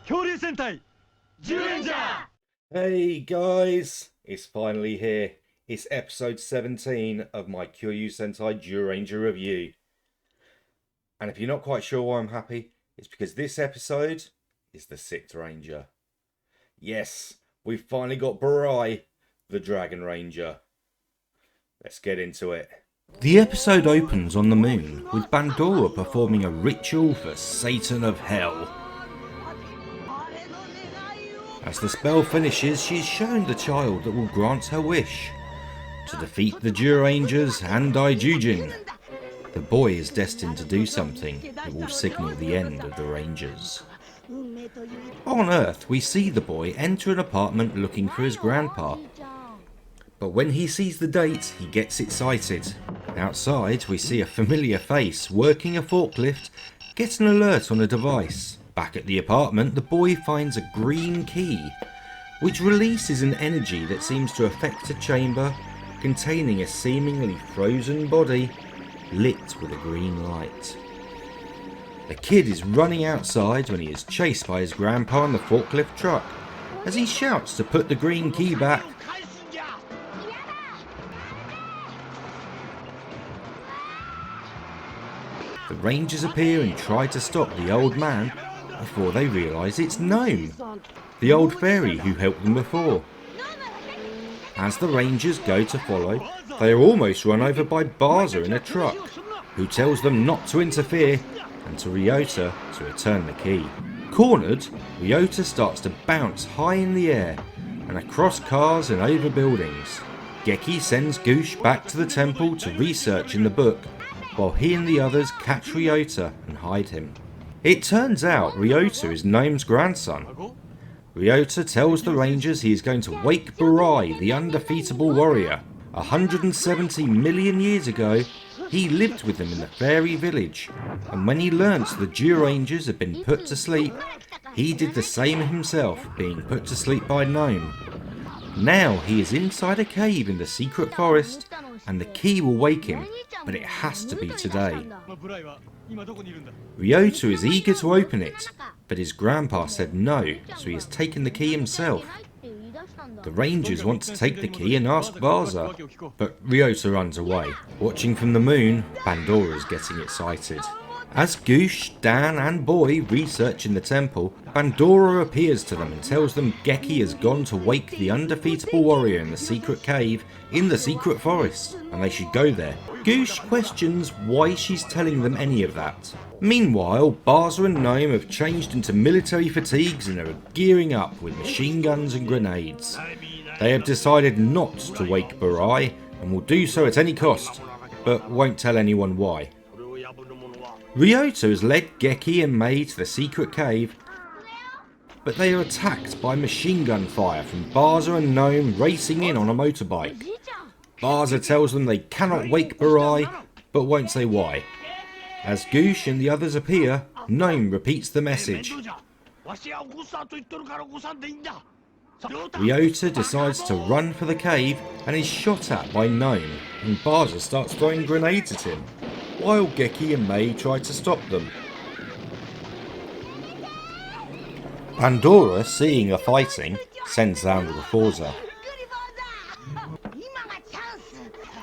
恐竜戦隊 Zyuranger! Hey guys, it's finally here. It's episode 17 of my Kyoryu Sentai Zyuranger review. And if you're not quite sure why I'm happy, it's because this episode is the 6th Ranger. Yes, we've finally got Barai, the Dragon Ranger. Let's get into it. The episode opens on the moon with Bandora performing a ritual for Satan of Hell. As the spell finishes, she is shown the child that will grant her wish to defeat the Zyurangers and Daijujin. The boy is destined to do something that will signal the end of the Rangers. On Earth, we see the boy enter an apartment looking for his grandpa. But when he sees the date, he gets excited. Outside, we see a familiar face working a forklift get an alert on a device. Back at the apartment, the boy finds a green key, which releases an energy that seems to affect a chamber containing a seemingly frozen body lit with a green light. The kid is running outside when he is chased by his grandpa in the forklift truck as he shouts to put the green key back. The Rangers appear and try to stop the old man before they realise it's Gnome, the old fairy who helped them before. As the Rangers go to follow, they are almost run over by Barza in a truck, who tells them not to interfere and to Ryota to return the key. Cornered, Ryota starts to bounce high in the air and across cars and over buildings. Geki sends Goosh back to the temple to research in the book, while he and the others catch Ryota and hide him. It turns out Ryota is Gnome's grandson. Ryota tells the Rangers he is going to wake Barai, the undefeatable warrior. 170 million years ago, he lived with them in the fairy village, and when he learnt the Zyurangers had been put to sleep, he did the same himself, being put to sleep by Gnome. Now he is inside a cave in the secret forest, and the key will wake him, but it has to be today. Ryota is eager to open it, but his grandpa said no, so he has taken the key himself. The Rangers want to take the key and ask Barza, but Ryota runs away. Watching from the moon, Bandora is getting excited. As Goosh, Dan and Boy research in the temple, Bandora appears to them and tells them Geki has gone to wake the undefeatable warrior in the secret cave in the secret forest, and they should go there. Goosh questions why she's telling them any of that. Meanwhile, Barza and Gnome have changed into military fatigues and are gearing up with machine guns and grenades. They have decided not to wake Barai and will do so at any cost, but won't tell anyone why. Ryota has led Geki and Mei to the secret cave, but they are attacked by machine gun fire from Barza and Gnome racing in on a motorbike. Barza tells them they cannot wake Barai, but won't say why. As Goosh and the others appear, Gnome repeats the message. Ryota decides to run for the cave and is shot at by Gnome, and Barza starts throwing grenades at him, while Geki and Mei try to stop them. Bandora, seeing the fighting, sends down the Forza.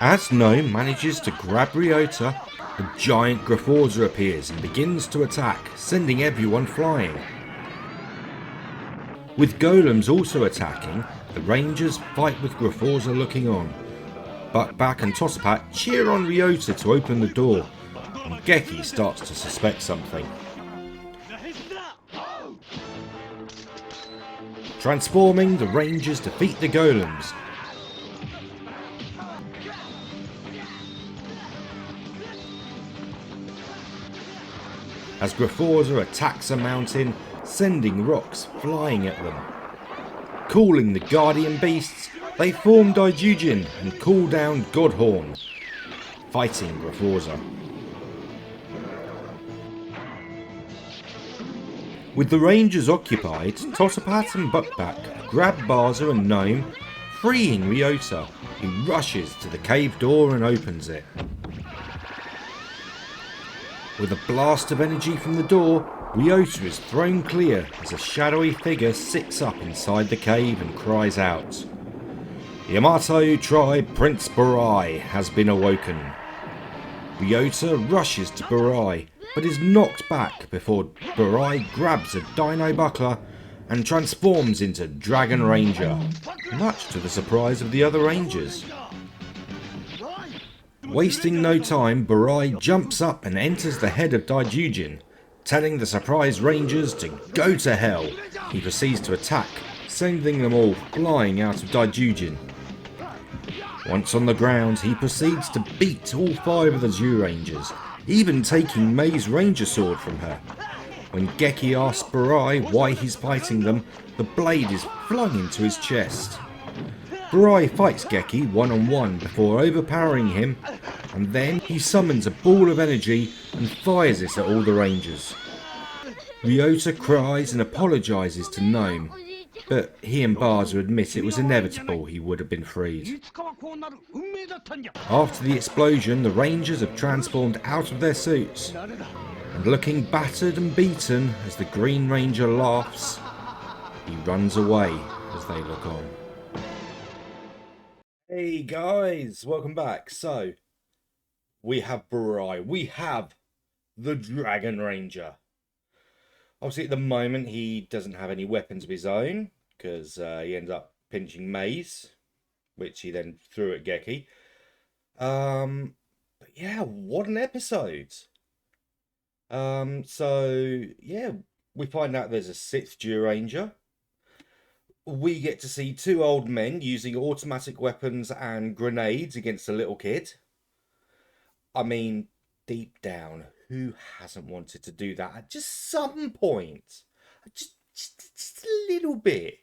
As Gnome manages to grab Ryota, a giant Grafforza appears and begins to attack, sending everyone flying. With golems also attacking, the Rangers fight with Grafforza looking on. Buckback and Tosapat cheer on Ryota to open the door, and Geki starts to suspect something. Transforming, the Rangers defeat the golems. As Grafforza attacks a mountain, sending rocks flying at them. Calling the guardian beasts, they form Daijujin and call down Godhorn, fighting Grafforza. With the Rangers occupied, Tosapat and Buckback grab Barza and Gnome, freeing Ryota, who rushes to the cave door and opens it. With a blast of energy from the door, Ryota is thrown clear as a shadowy figure sits up inside the cave and cries out, "Yamato tribe Prince Barai has been awoken." Ryota rushes to Barai, but is knocked back before Barai grabs a dino buckler and transforms into Dragon Ranger, much to the surprise of the other Rangers. Wasting no time, Barai jumps up and enters the head of Daijujin, telling the surprised Rangers to go to hell. He proceeds to attack, sending them all flying out of Daijujin. Once on the ground, he proceeds to beat all 5 of the Zyurangers, even taking Mei's ranger sword from her. When Geki asks Barai why he's fighting them, the blade is flung into his chest. Barai fights Geki one-on-one before overpowering him, and then he summons a ball of energy and fires it at all the Rangers. Ryota cries and apologises to Gnome, but he and Baza admit it was inevitable he would have been freed. After the explosion, the Rangers have transformed out of their suits, and looking battered and beaten as the Green Ranger laughs, he runs away as they look on. Hey guys, welcome back. So, we have Barai, we have the Dragon Ranger. Obviously at the moment he doesn't have any weapons of his own, because he ends up pinching Mei's, which he then threw at Geki. But yeah, what an episode. So yeah, we find out there's a 6th Zyuranger. We get to see 2 old men using automatic weapons and grenades against a little kid. I mean, deep down, who hasn't wanted to do that at just some point? Just a little bit.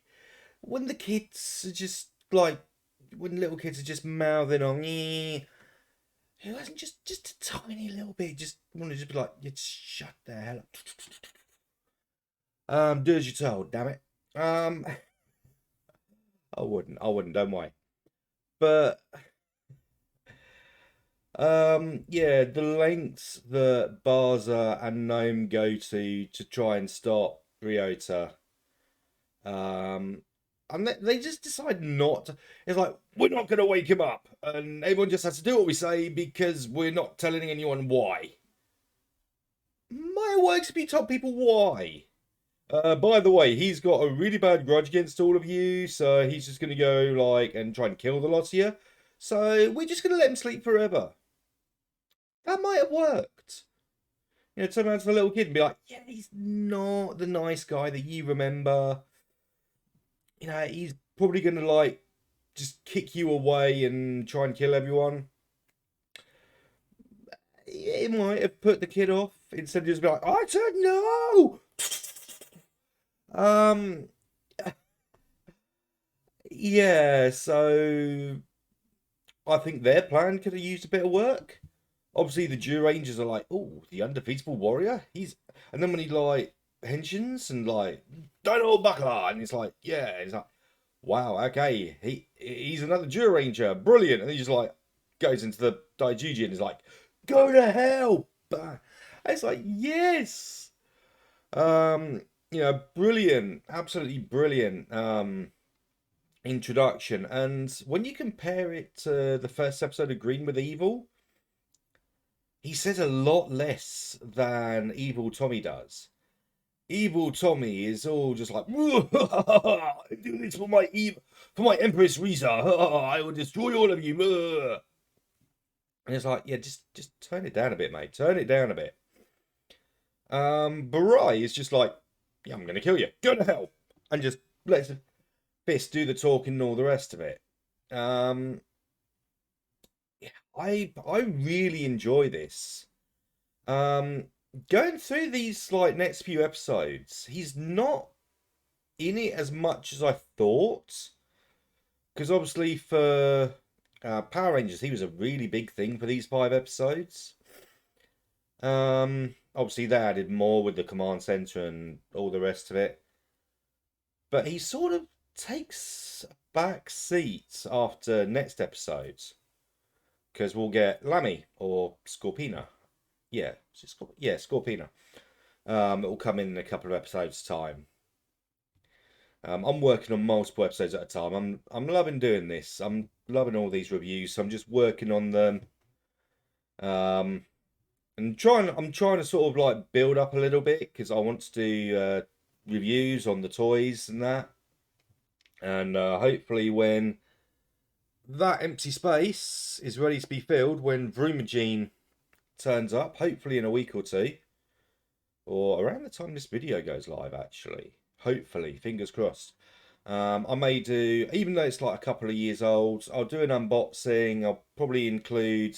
When the kids are just like, when little kids are just mouthing on, who hasn't just a tiny little bit, just want to just be like, you just shut the hell up. Do as you're told, damn it. I wouldn't, don't worry. But yeah, the lengths that Baza and Gnome go to try and stop Ryota. And they just decide not to. It's like, we're not going to wake him up, and everyone just has to do what we say because we're not telling anyone why. My works if you tell people why. By the way, he's got a really bad grudge against all of you, so he's just going to go like and try and kill the lot of you. So we're just going to let him sleep forever. That might have worked. You know, turn around to the little kid and be like, yeah, he's not the nice guy that you remember. You know, he's probably going to like just kick you away and try and kill everyone. It might have put the kid off instead of just be like, I said no. Yeah, so I think their plan could have used a bit of work. Obviously, the Zyurangers are like, oh, the undefeatable warrior. And then when he like henshins and like Dino Buckler, and it's like, yeah, it's like, wow, okay, he's another Zyuranger, brilliant. And he just like goes into the Daijujin and is like, go to hell. And it's like, yes. You know, brilliant, absolutely brilliant introduction. And when you compare it to the first episode of Green with Evil, he says a lot less than Evil Tommy does. Evil Tommy is all just like, I do this for my Empress Riza. I will destroy all of you. And it's like, yeah, just turn it down a bit, mate. Turn it down a bit. Barai is just like, yeah, I'm gonna kill you. Go to hell. And just lets the fist do the talking and all the rest of it. Yeah, I really enjoy this. Going through these like next few episodes, he's not in it as much as I thought. Because obviously for Power Rangers, he was a really big thing for these 5 episodes. Obviously they added more with the command center and all the rest of it. But he sort of takes a back seat after next episodes. Because we'll get Lammy or Scorpina. Yeah, Scorpina. It will come in a couple of episodes' time. I'm working on multiple episodes at a time. I'm loving doing this. I'm loving all these reviews. So I'm just working on them. And I'm trying to sort of like build up a little bit because I want to do reviews on the toys and that. And hopefully when that empty space is ready to be filled, when Vroomagene turns up, hopefully in a week or two, or around the time this video goes live, actually. Hopefully, fingers crossed. I may do, even though it's like a couple of years old, I'll do an unboxing. I'll probably include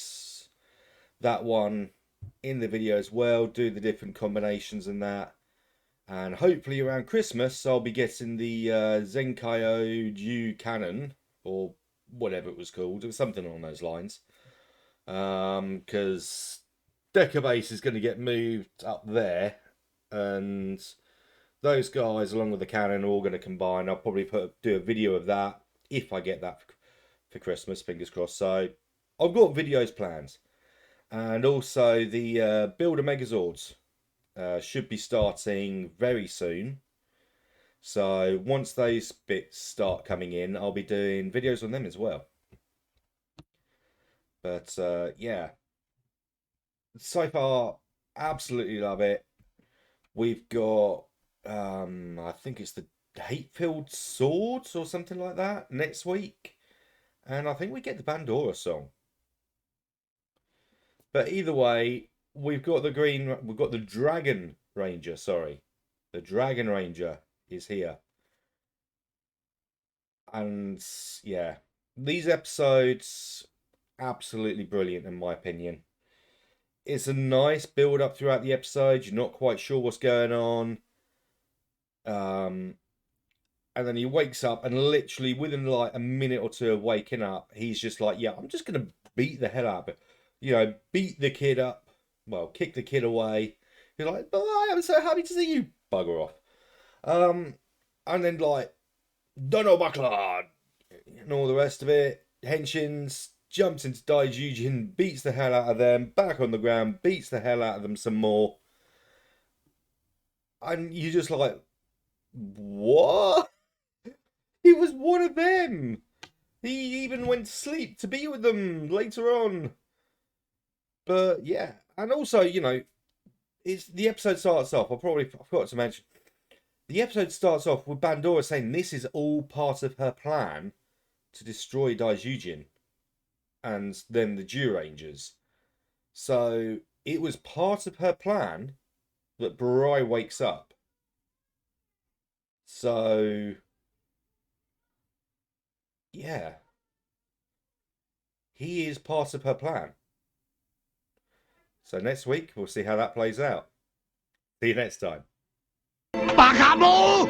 that one in the video as well, do the different combinations and that. And hopefully around Christmas, I'll be getting the Zenkaio Ju Cannon, or whatever it was called. It was something along those lines. Because Deca Base is going to get moved up there, and those guys along with the cannon are all going to combine. I'll probably do a video of that if I get that for Christmas, fingers crossed. So I've got videos planned, and also the Builder Megazords should be starting very soon. So once those bits start coming in, I'll be doing videos on them as well. But yeah, so far, absolutely love it. We've got, I think it's the Hate-Filled Swords or something like that next week. And I think we get the Bandora song. But either way, we've got the Dragon Ranger, sorry. The Dragon Ranger is here. And yeah, these episodes, absolutely brilliant in my opinion. It's a nice build up throughout the episode. You're not quite sure what's going on. And then he wakes up and literally within like a minute or two of waking up, he's just like, yeah, I'm just going to beat the hell out of it. You know, beat the kid up. Well, kick the kid away. He's like, but I am so happy to see you. Bugger off. And then like, Dono Bakla and all the rest of it. Henshins jumps into Daijujin, beats the hell out of them, back on the ground, beats the hell out of them some more. And you're just like, what? He was one of them. He even went to sleep to be with them later on. But yeah, and also, you know, the episode starts off, I forgot to mention, the episode starts off with Bandora saying this is all part of her plan to destroy Daijujin and then the Zyurangers. So it was part of her plan that Barai wakes up. So yeah, he is part of her plan. So next week we'll see how that plays out. See you next time. バカモン